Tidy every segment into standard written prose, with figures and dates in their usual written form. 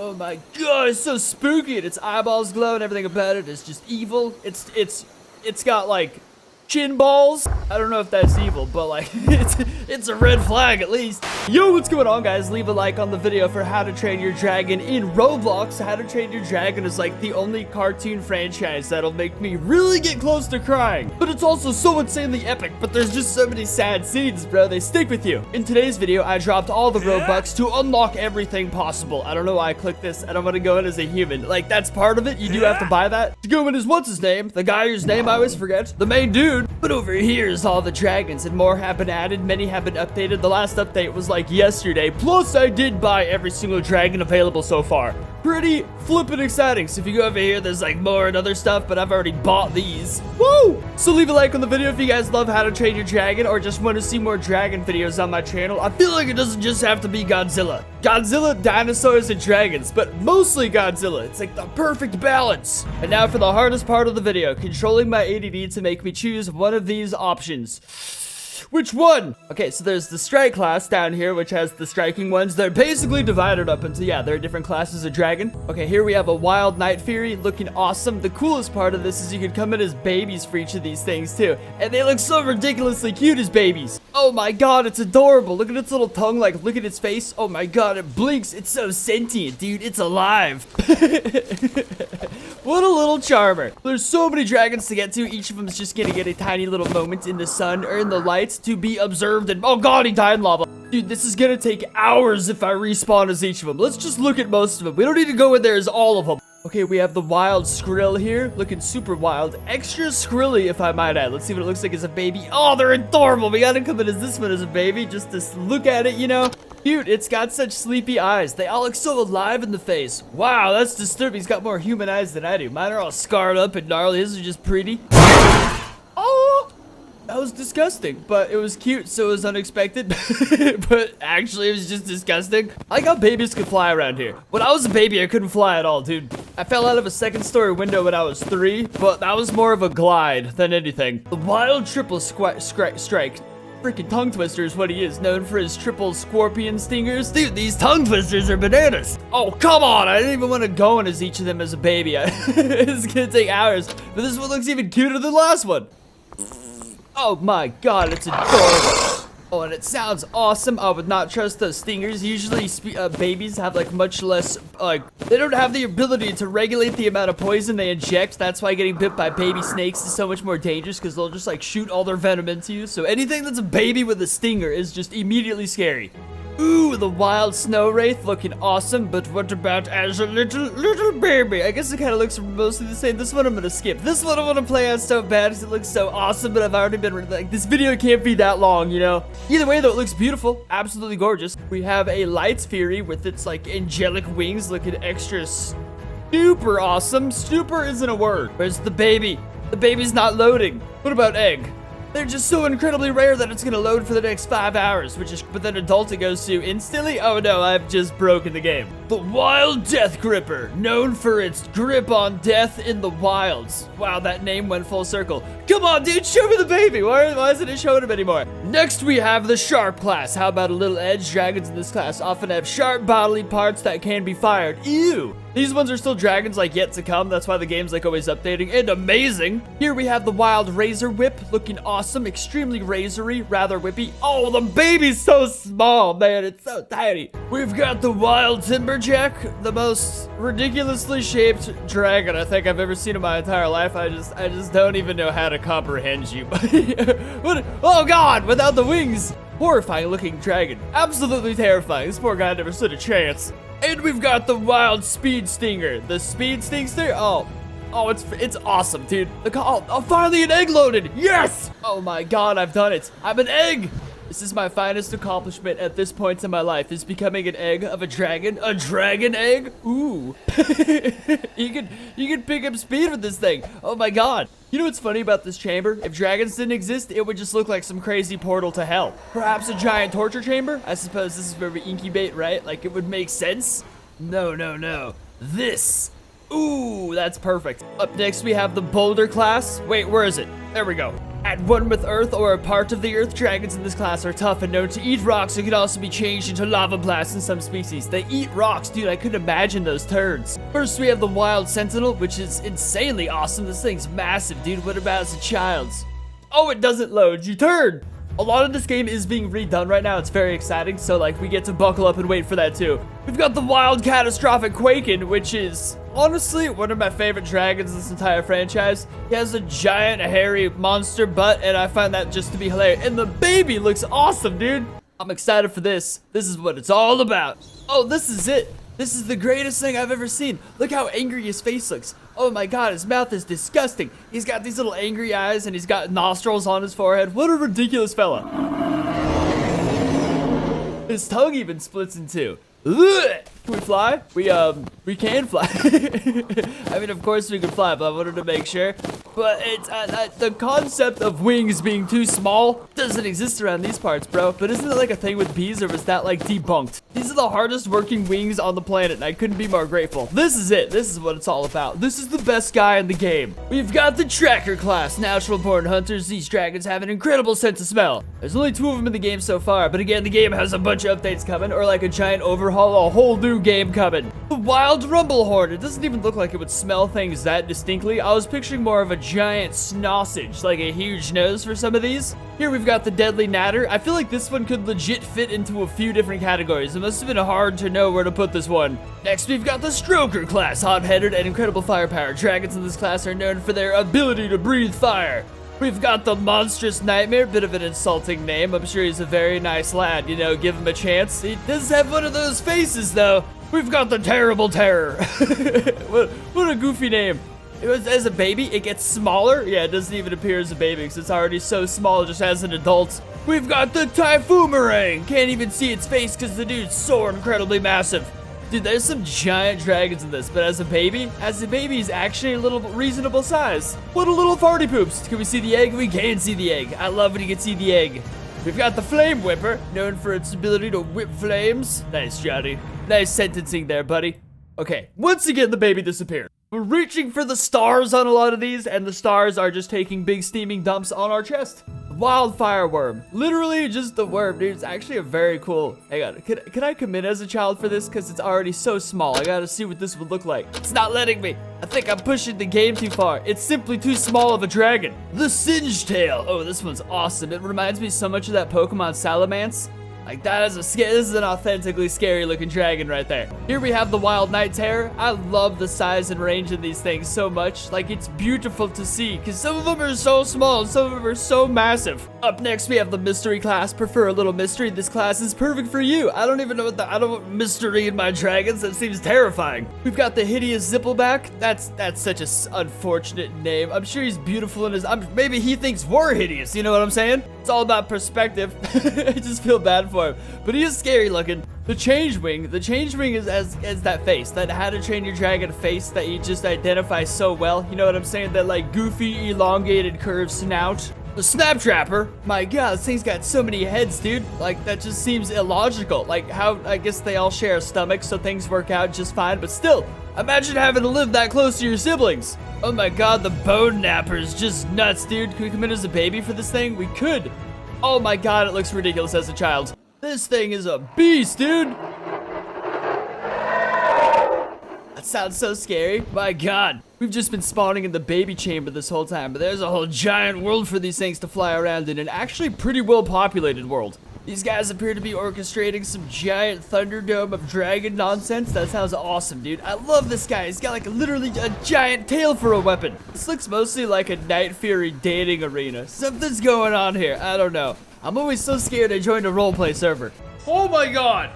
Oh my god, it's so spooky, and its eyeballs glow and everything about it is just evil. It's got like chin balls. I don't know if that's evil, but like it's a red flag at least. Yo, what's going on, guys? Leave a like on the video for How to Train Your Dragon in Roblox. How to Train Your Dragon is like the only cartoon franchise that'll make me really get close to crying, but it's also so insanely epic. But there's just so many sad scenes, bro. They stick with you. In today's video, I dropped all the Robux to unlock everything possible. I don't know why I clicked this. I don't want to go in as a human. Like, that's part of it. You do have to buy that. To go in as what's his name? The guy whose name I always forget. The main dude. But over here is all the dragons, and more have been added. Many have been updated. The last update was like yesterday. Plus, I did buy every single dragon available so far. Pretty flippin' exciting. So if you go over here, there's like more and other stuff, but I've already bought these. Woo! So leave a like on the video if you guys love How to Train Your Dragon, or just want to see more dragon videos on my channel. I feel like it doesn't just have to be Godzilla. Godzilla, dinosaurs, and dragons, but mostly Godzilla. It's like the perfect balance. And now for the hardest part of the video, controlling my ADD to make me choose one of these options. Which one? Okay, so there's the strike class down here, which has the striking ones. They're basically divided up into, yeah, there are different classes of dragon. Okay, here we have a wild night fury looking awesome. The coolest part of this is you can come in as babies for each of these things too. And they look so ridiculously cute as babies. Oh my god, it's adorable. Look at its little tongue, like look at its face. Oh my god, it blinks. It's so sentient, dude. It's alive. What a little charmer. There's so many dragons to get to. Each of them is just gonna get a tiny little moment in the sun or in the lights to be observed. And oh god, he died in lava. Dude, this is gonna take hours if I respawn as each of them. Let's just look at most of them. We don't need to go in there as all of them. Okay, we have the wild skrill here, looking super wild. Extra skrilly, if I might add. Let's see what it looks like as a baby. Oh, they're adorable. We gotta come in as this one as a baby, just to look at it, you know? Cute, it's got such sleepy eyes. They all look so alive in the face. Wow, that's disturbing. He's got more human eyes than I do. Mine are all scarred up and gnarly. His are just pretty. Oh! That was disgusting, but it was cute, so it was unexpected. But actually, it was just disgusting. I like how babies could fly around here. When I was a baby, I couldn't fly at all, dude. I fell out of a second-story window when I was 3, but that was more of a glide than anything. The wild triple strike. Freaking tongue twister is what he is, known for his triple scorpion stingers. Dude, these tongue twisters are bananas. Oh, come on. I didn't even want to go in as each of them as a baby. It's gonna take hours, but this one looks even cuter than the last one. Oh my god, it's adorable. Oh, and it sounds awesome. I would not trust those stingers. Usually, babies have like much less, they don't have the ability to regulate the amount of poison they inject. That's why getting bit by baby snakes is so much more dangerous, because they'll just like shoot all their venom into you. So anything that's a baby with a stinger is just immediately scary. Ooh, the wild snow wraith looking awesome, but what about as a little baby? I guess it kind of looks mostly the same. This one I'm gonna skip. This one I want to play as so bad because it looks so awesome, but I've already been like, this video can't be that long, you know? Either way though, it looks beautiful, absolutely gorgeous. We have a lights fury with its like angelic wings looking extra super awesome. Super isn't a word. Where's the baby? The baby's not loading. What about egg? They're just so incredibly rare that it's gonna load for the next 5 hours, but then adult it goes to instantly. Oh no, I've just broken the game. The wild death gripper, known for its grip on death in the wilds. Wow, that name went full circle. Come on, dude, show me the baby. Why isn't it showing him anymore? Next, we have the sharp class. How about a little edge? Dragons in this class often have sharp bodily parts that can be fired. Ew. These ones are still dragons like yet to come. That's why the game's like always updating and amazing. Here we have the wild razor whip, looking awesome, extremely razory, rather whippy. Oh, the baby's so small, man. It's so tiny. We've got the wild timberjack, the most ridiculously shaped dragon I think I've ever seen in my entire life. I just don't even know how to comprehend you. What? Oh God, without the wings. Horrifying looking dragon. Absolutely terrifying. This poor guy never stood a chance. And we've got the wild speed stinger. The speed stingster? Oh, it's awesome, dude. Oh, finally an egg loaded. Yes! Oh my god, I've done it. I'm an egg. This is my finest accomplishment at this point in my life, is becoming an egg of a dragon. A dragon egg? Ooh. You can pick up speed with this thing. Oh my god. You know what's funny about this chamber? If dragons didn't exist, it would just look like some crazy portal to hell. Perhaps a giant torture chamber? I suppose this is where we incubate, right? Like, it would make sense? No. This. Ooh, that's perfect. Up next, we have the boulder class. Wait, where is it? There we go. At one with Earth or a part of the Earth, dragons in this class are tough and known to eat rocks and can also be changed into lava blasts in some species. They eat rocks, dude. I couldn't imagine those turds. First, we have the Wild Sentinel, which is insanely awesome. This thing's massive, dude. What about as a child's? Oh, it doesn't load, you turd. A lot of this game is being redone right now. It's very exciting, so like we get to buckle up and wait for that too. We've got the Wild Catastrophic Quaken, which is honestly one of my favorite dragons in this entire franchise. He has a giant hairy monster butt, and I find that just to be hilarious. And the baby looks awesome, dude. I'm excited for this. This is what it's all about. Oh, this is it. This is the greatest thing I've ever seen. Look how angry his face looks. Oh my god, his mouth is disgusting. He's got these little angry eyes and he's got nostrils on his forehead. What a ridiculous fella. His tongue even splits in two. Ugh. Can we fly? We can fly. I mean, of course we can fly, but I wanted to make sure. But it's the concept of wings being too small doesn't exist around these parts, bro. But isn't it like a thing with bees, or was that like debunked? These are the hardest working wings on the planet, and I couldn't be more grateful. This is it. This is what it's all about. This is the best guy in the game. We've got the Tracker class. Natural born hunters. These dragons have an incredible sense of smell. There's only 2 of them in the game so far, but again, the game has a bunch of updates coming, or like a giant overhaul, a whole new game coming. The Wild Rumblehorn. It doesn't even look like it would smell things that distinctly. I was picturing more of a giant snossage, like a huge nose for some of these. Here we've got the Deadly Natter. I feel like this one could legit fit into a few different categories. It must have been hard to know where to put this one. Next, we've got the Stroker class. Hot-headed and incredible firepower. Dragons in this class are known for their ability to breathe fire. We've got the Monstrous Nightmare, bit of an insulting name. I'm sure he's a very nice lad, you know, give him a chance. He does have one of those faces, though. We've got the Terrible Terror. what a goofy name. As a baby, it gets smaller. Yeah, it doesn't even appear as a baby because it's already so small just as an adult. We've got the Typhoomerang. Can't even see its face because the dude's so incredibly massive. Dude, there's some giant dragons in this, but as a baby, he's actually a little reasonable size. What a little farty poops. Can we see the egg? We can see the egg. I love when you can see the egg. We've got the Flame Whipper, known for its ability to whip flames. Nice, Johnny. Nice sentencing there, buddy. Okay, once again, the baby disappeared. We're reaching for the stars on a lot of these, and the stars are just taking big steaming dumps on our chest. Wildfire worm. Literally just the worm, dude. It's actually a very cool... Hang on. Can I commit as a child for this? Because it's already so small. I gotta see what this would look like. It's not letting me. I think I'm pushing the game too far. It's simply too small of a dragon. The Singe Tail. Oh, this one's awesome. It reminds me so much of that Pokemon Salamence. Like, this is an authentically scary looking dragon right there. Here we have the Wild Night Terror. I love the size and range of these things so much. Like, it's beautiful to see because some of them are so small and some of them are so massive. Up next, we have the Mystery class. Prefer a little mystery? This class is perfect for you. I don't even know what I don't want mystery in my dragons. That seems terrifying. We've got the Hideous Zippleback. That's such a unfortunate name. I'm sure he's beautiful in his... maybe he thinks we're hideous. You know what I'm saying? It's all about perspective. I just feel bad for him. But he is scary looking. The Changewing is as that face, that How to Train Your Dragon face that you just identify so well. You know what I'm saying? That like goofy, elongated, curved snout. The Snap Trapper. My god, this thing's got so many heads, dude. Like, that just seems illogical. Like, how, I guess they all share a stomach, so things work out just fine. But still, imagine having to live that close to your siblings. Oh my god, the Bone Napper is just nuts, dude. Can we come in as a baby for this thing? We could. Oh my god, it looks ridiculous as a child. This thing is a beast, dude. That sounds so scary. My god. We've just been spawning in the baby chamber this whole time, but there's a whole giant world for these things to fly around in, an actually pretty well populated world. These guys appear to be orchestrating some giant Thunderdome of dragon nonsense. That sounds awesome, dude. I love this guy. He's got like literally a giant tail for a weapon. This looks mostly like a Night Fury dating arena. Something's going on here. I don't know. I'm always so scared I joined a roleplay server. Oh my god.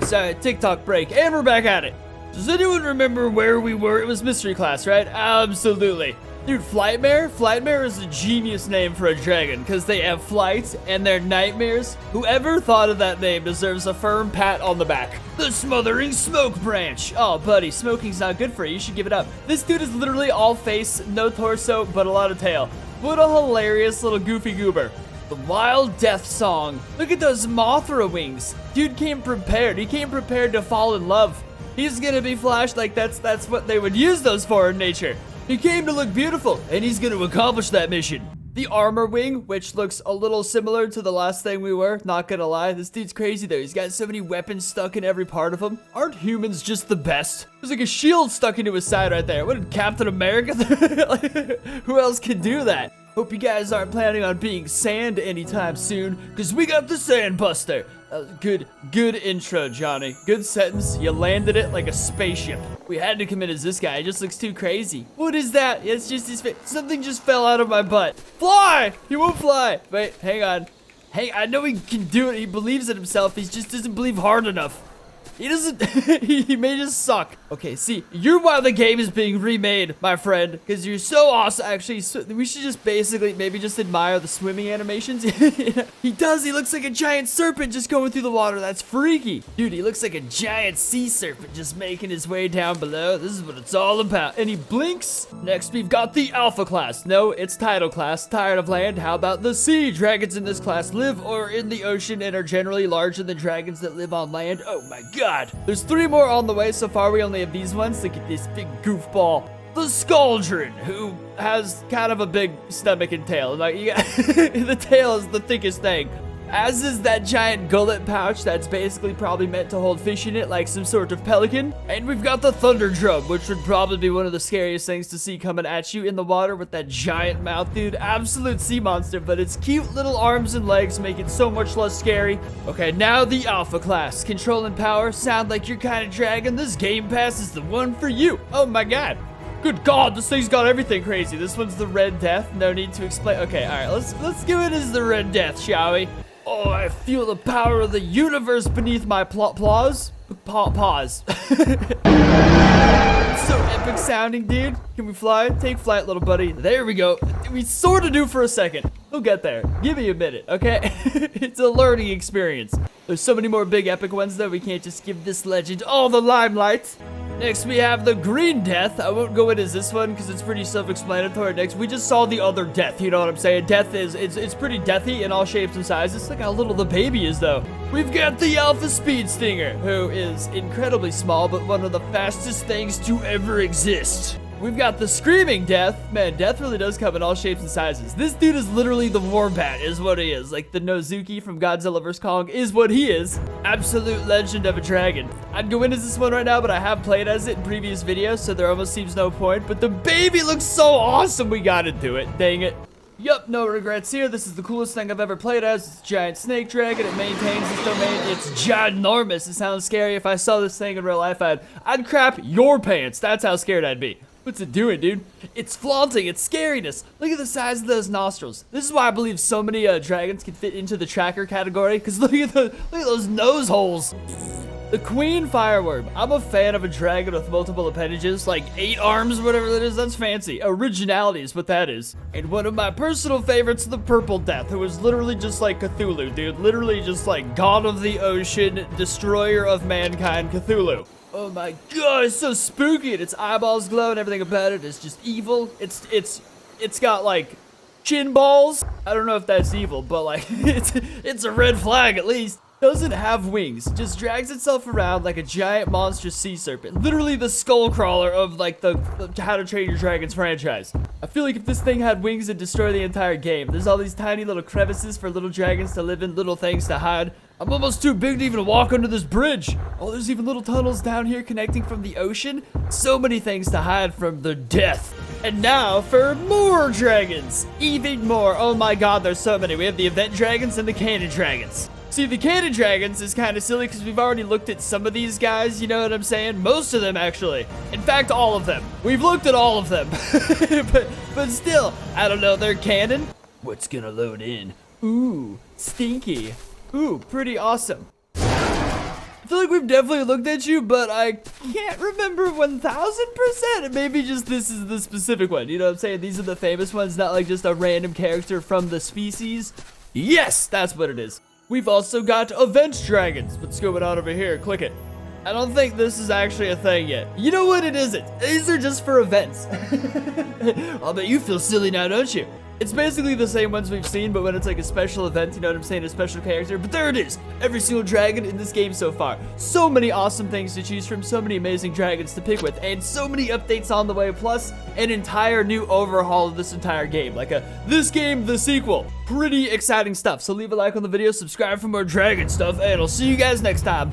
Sorry, TikTok break. And we're back at it. Does anyone remember where we were? It was mystery class, right? Absolutely. Dude, Flightmare? Flightmare is a genius name for a dragon because they have flight and they're nightmares. Whoever thought of that name deserves a firm pat on the back. The Smothering Smoke Branch. Oh, buddy, smoking's not good for you. You should give it up. This dude is literally all face, no torso, but a lot of tail. What a hilarious little goofy goober. The Wild Death Song. Look at those Mothra wings. Dude came prepared. He came prepared to fall in love. He's gonna be flashed like that's what they would use those for in nature. He came to look beautiful, and he's gonna accomplish that mission. The armor wing, which looks a little similar to the last thing we were, not gonna lie. This dude's crazy though. He's got so many weapons stuck in every part of him. Aren't humans just the best? There's like a shield stuck into his side right there. What did Captain America? Who else can do that? Hope you guys aren't planning on being sand anytime soon, because we got the Sand Buster. Good intro, Johnny. Good sentence. You landed it like a spaceship. We had to commit as this guy. He just looks too crazy. What is that? It's just his face. Something just fell out of my butt. Fly! He won't fly. Wait, hang on. Hey, I know he can do it. He believes in himself. He just doesn't believe hard enough. He doesn't, he may just suck. Okay, see, you're why the game is being remade, my friend, because you're so awesome. Actually, we should just basically maybe just admire the swimming animations. He does, he looks like a giant serpent just going through the water. That's freaky. Dude, he looks like a giant sea serpent just making his way down below. This is what it's all about. And he blinks. Next, we've got the Alpha class. No, it's Tidal class. Tired of land? How about the sea? Dragons in this class live or in the ocean and are generally larger than dragons that live on land. Oh my God. There's 3 more on the way. So far, we only have these ones. Look at this big goofball. The Scaldron, who has kind of a big stomach and tail. Like, the tail is the thickest thing. As is that giant gullet pouch that's basically probably meant to hold fish in it, like some sort of pelican. And we've got the Thunder Drum, which would probably be one of the scariest things to see coming at you in the water with that giant mouth, dude. Absolute sea monster, but its cute little arms and legs make it so much less scary. Okay, now the Alpha class. Control and power, sound like your kind of dragon. This Game Pass is the one for you. Oh my God. Good God, this thing's got everything crazy. This one's the Red Death. No need to explain. Okay, all right, let's give it as the Red Death, shall we? Oh, I feel the power of the universe beneath my paws. Paws. It's so epic sounding, dude. Can we fly? Take flight, little buddy. There we go. We sort of do for a second. We'll get there. Give me a minute, okay? It's a learning experience. There's so many more big epic ones, though. We can't just give this legend all the limelight. Next, we have the Green Death. I won't go into this one because it's pretty self-explanatory. Next, we just saw the other Death. You know what I'm saying? Death is, it's pretty deathy in all shapes and sizes. Look how little the baby is, though. We've got the Alpha Speed Stinger, who is incredibly small, but one of the fastest things to ever exist. We've got the Screaming Death. Man, Death really does come in all shapes and sizes. This dude is literally the Wombat is what he is. Like the Nozuki from Godzilla vs. Kong is what he is. Absolute legend of a dragon. I'd go into this one right now, but I have played as it in previous videos, so there almost seems no point. But the baby looks so awesome, we gotta do it. Dang it. Yup, no regrets here. This is the coolest thing I've ever played as. It's a giant snake dragon. It maintains its domain. It's ginormous. It sounds scary. If I saw this thing in real life, I'd crap your pants. That's how scared I'd be. What's it doing, dude? It's flaunting its scariness. Look at the size of those nostrils. This is why I believe so many dragons can fit into the tracker category. Because look at those nose holes. The Queen Fireworm. I'm a fan of a dragon with multiple appendages, like 8 arms, whatever that is. That's fancy. Originality is what that is. And one of my personal favorites, the Purple Death, who is literally just like Cthulhu, dude. Literally just like God of the Ocean, Destroyer of Mankind, Cthulhu. Oh my God, it's so spooky, and its eyeballs glow, and everything about it is just evil. It's got like chin balls. I don't know if that's evil, but like it's a red flag at least. Doesn't have wings, just drags itself around like a giant monstrous sea serpent. Literally the skull crawler of like the How to Train Your Dragons franchise. I feel like if this thing had wings, it'd destroy the entire game. There's all these tiny little crevices for little dragons to live in, little things to hide. I'm almost too big to even walk under this bridge. Oh, there's even little tunnels down here connecting from the ocean. So many things to hide from the Death. And now for more dragons. Even more. Oh my God, there's so many. We have the event dragons and the cannon dragons. See, the cannon dragons is kind of silly because we've already looked at some of these guys, you know what I'm saying? Most of them, actually. In fact, all of them. We've looked at all of them. but still, I don't know, they're cannon. What's gonna load in? Ooh, stinky. Ooh, pretty awesome. I feel like we've definitely looked at you, but I can't remember 1000%. Maybe just this is the specific one, you know what I'm saying? These are the famous ones, not like just a random character from the species. Yes, that's what it is. We've also got event dragons. What's going on over here? Click it. I don't think this is actually a thing yet. You know what? It isn't. These are just for events. I'll bet you feel silly now, don't you? It's basically the same ones we've seen, but when it's like a special event, you know what I'm saying, a special character. But there it is, every single dragon in this game so far. So many awesome things to choose from, so many amazing dragons to pick with, and so many updates on the way, plus an entire new overhaul of this entire game. Like this game, the sequel. Pretty exciting stuff. So leave a like on the video, subscribe for more dragon stuff, and I'll see you guys next time.